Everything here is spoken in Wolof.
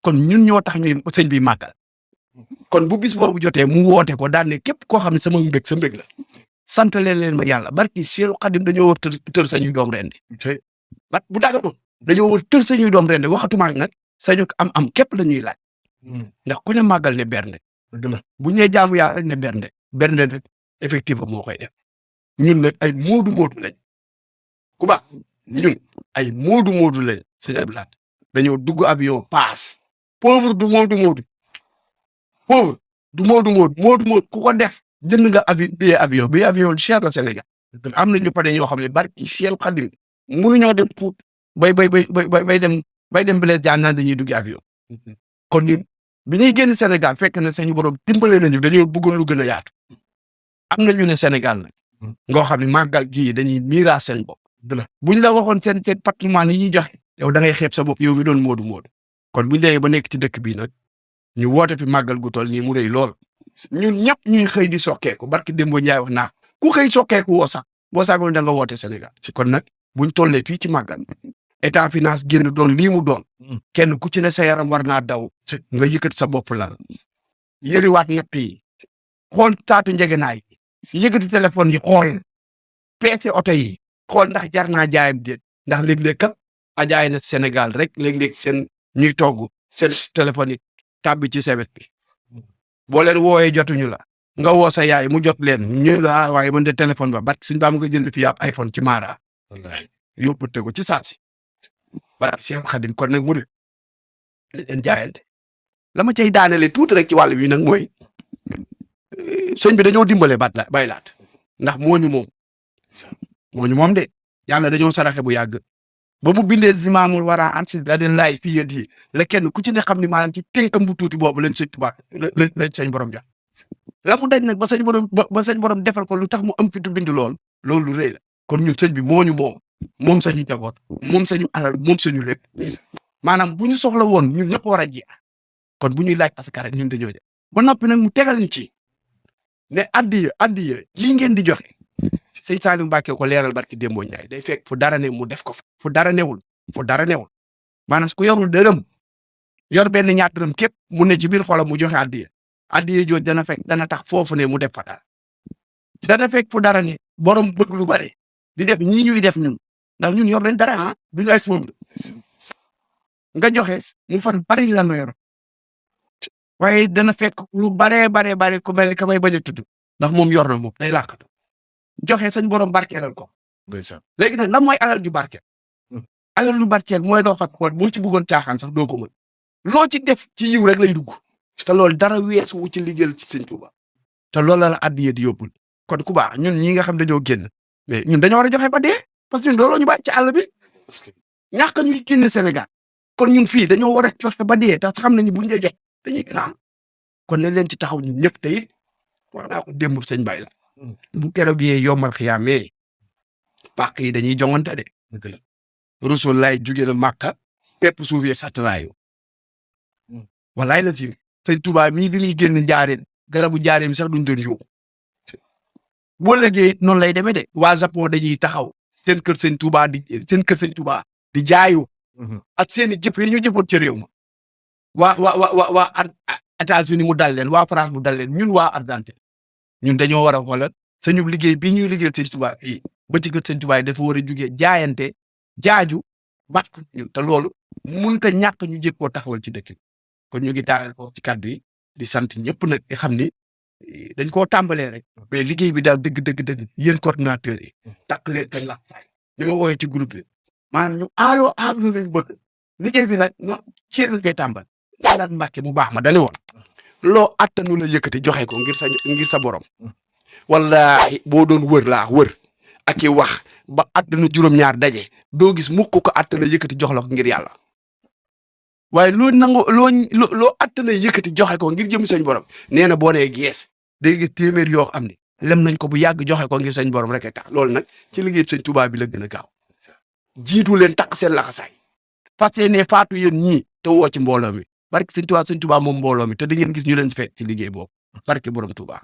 kon ñun ñoo tax ñuy sëñ bi màggal kon bu bis boobu jotee mu woote ko daan ne képp koo xam ne sama mbég sa mbég la sant leen ma yàlla barki Seex Xadim dañoo war tër sañuy doom rendi bat bu dagatoon dañoo war tër sañuy doom rendi waxatumaa nag sañu am képp la ñuy laaj ndax ku ne màggal ne bernde bu ñee jaamu yàlla ne bernde rek effectivement moo koy def ñun nag ay moodu lañ ku baax ñun ay moodu lañ sëñ Abdoulaye dañoo dugg avion paas pauvre du moodu pauvre du moodu ku ko def jënd nga billet avion du cher la Sénégal am na ñu pare ñoo xam ne barki Seex Xadim mënuñoo dem pour bay dem Blaise Diagne naan dañuy dugg avion kon ñun bi ñuy génn Sénégal fekk na sañu borom dimbale nañu dañoo bëggoon lu gën a yaatu am na ñu ne Sénégal nag ngoo xam ne màggal gii dañuy miiraas seen bopp buñ la waxoon seen patrimoine yi ñuy joxe yow da ngay xeeb sa bopp yow mi doon moodu kon buñ demee ba nekk ci dëkk bii nag ñu woote fi màggal gu toll nii mu rëy lool ñun ñëpp ñuy xëy di sokkeeku barki Demba Ndiaye wax naa ku xëy sokkeeku woo sax boo saagul da nga woote Sénégal si kon nag buñ tollee fii ci màggal état finance génn doon lii mu doon kenn ku ci ne sa yaram war naa daw nga yëkkat sa bopp la yëriwaat ñett yi xool taatu njegenaay yëkkati téléphone yi xool peese oto yi xool ndax jar naa jaayam déet ndax léeg-léeg kat a jaay na Sénégal rek léeg-léeg seen ñuy togg seen téléphone yi tàbbi ci sewet bi boo leen wooyee jotuñu la nga woo sa yaay mu jot leen ñu la waaye man de téléphone ba bat suñ baa mu nga jënd fi ab iPhone ci Mara yóbbute ko ci saasi ba Seex Xadim kon nag mu ne leen jaayante la ma cay daanele tuuti rek ci wàll wi nag mooy sëñ bi dañoo dimbale bay laat ndax moo ñu moom de yàlla dañoo saraxe bu yàgg ba mu bindee zimaamul wara ansi da den laay fii yéen yi la kenn ku ci ne xam ni maanaam ci tënkam bu tuuti boobu leen sëñ Tuubaa leen sëñ borom jox la mu daj nag ba sëñ borom defal ko lu tax mu am fitu bind loolu lu rëy la kon ñun sëñ bi moo ñu moom sañu jaboot moom sañu alal moom sañu lépp maanaam bu ñu soxla woon ñun ñëpp war a ji kon bu ñuy laaj asaka rek ñun dañoo def ba noppi nag mu tegal ñu ci ne addiya lii ngeen di joxe sëñ Saliou Mbacke ko leeral barki Demba Ndiaye day fekk fu dara ne mu def ko fu dara newul maanaam ku yorul dërëm yor benn ñaar dërëm képp mu ne ci biir xolam mu joxe addiya jooju dana tax foofu ne mu def fa dara dana fekk fu dara ne borom bëgg lu bare di def ñii ñuy def ñun ndax ñun yor nañ dara duñu ay fóot nga joxe mu fan bari la nga yor waaye dana fekk lu bare ku mel ni ka may bañ a tudd ndax moom yor na moom day làkkatu joxe sañ borom barkeelal ko. léegi nag lan mooy alal ju barkeel. alal ju barkeel mooy loo xam ne boo ci bëggoon caaxaan sax doo ko mën loo ci def ci yiw rek lay dugg te loolu dara weesu wu ci liggéeyal ci sëñ Tuuba te loolu la addiya di yóbbul kon ku baax ñun ñi nga xam dañoo génn mais ñun dañoo war a joxe ba dee parce que ñun looloo ñu bàyyi ci àll bi ñàkk ñu génn Sénégal kon ñun fii dañoo war a joxe ba dee te xam nañu buñ dee joxe dañuy gën a am kon nañ leen ci taxaw ñun ñëpp te it wax naa ko démb sëñ Baye la bu keroog yee yombal xiyaamee pàq yi dañuy joŋante de. Rasul lay jugee na Makka pepp suuf yee fàttalaayu. walaay la ci sëñ Tuubaa mii bi muy génn njaareen garabu njaareen sax duñ doon yóbbu. boo léegi noonu lay demee de waa Japon dañuy taxaw seen kër sëñ Tuubaa di jaayu. ak seen i jëf yi ñu jëfoon ci réew ma. waa États-Unis mu dal leen waa France mu dal leen ñun waa Argentine ñun dañoo war a xoolal sañu liggéey bii ñuy liggéeyal sëñ Tuubaa yi ba ci kër sëñ Tuubaa yi dafa war a jugee jaayante jaaju bat ñun te loolu mënut a ñàkk ñu jéem koo taxawal ci dëkk kon ñu ngi daal ko ci kàddu yi di sant ñëpp nag di xam ni dañ koo tàmbalee rek mais liggéey bi daal dëgg yéen coordinateurs yi takk leen kañ la ñu nga woowee ci groupe bi maanaam ñu aayoo lañ bëgg liggéey bi nag ñoom ci lañ koy tàmbal daal Mbàkke mu baax ma dañu woon loo attanu la yëkkati joxe ko ngir sa borom wallaahi boo doon wër ak i wax ba attanu juróom-ñaar daje doo gis mukk ko attana yëkkati jox la ko ngir yàlla waaye loo attana yëkkati joxe ko ngir jëm sañ borom nee na boo nee gees day gis téeméer yoo xam ne lem nañ ko bu yàgg joxe ko ngir sañ borom rek a tax loolu nag ci liggéey sëñ Tuubaa bi la gën a gaaw jiitu leen takk seen laxasaay fas yéene faatu yéen ñii te woo ci mbooloo mi barke sëñ Tuubaa moom mbooloo mi te di ngeen gis ñu leen fekk ci liggéey boobu barke borom Tuubaa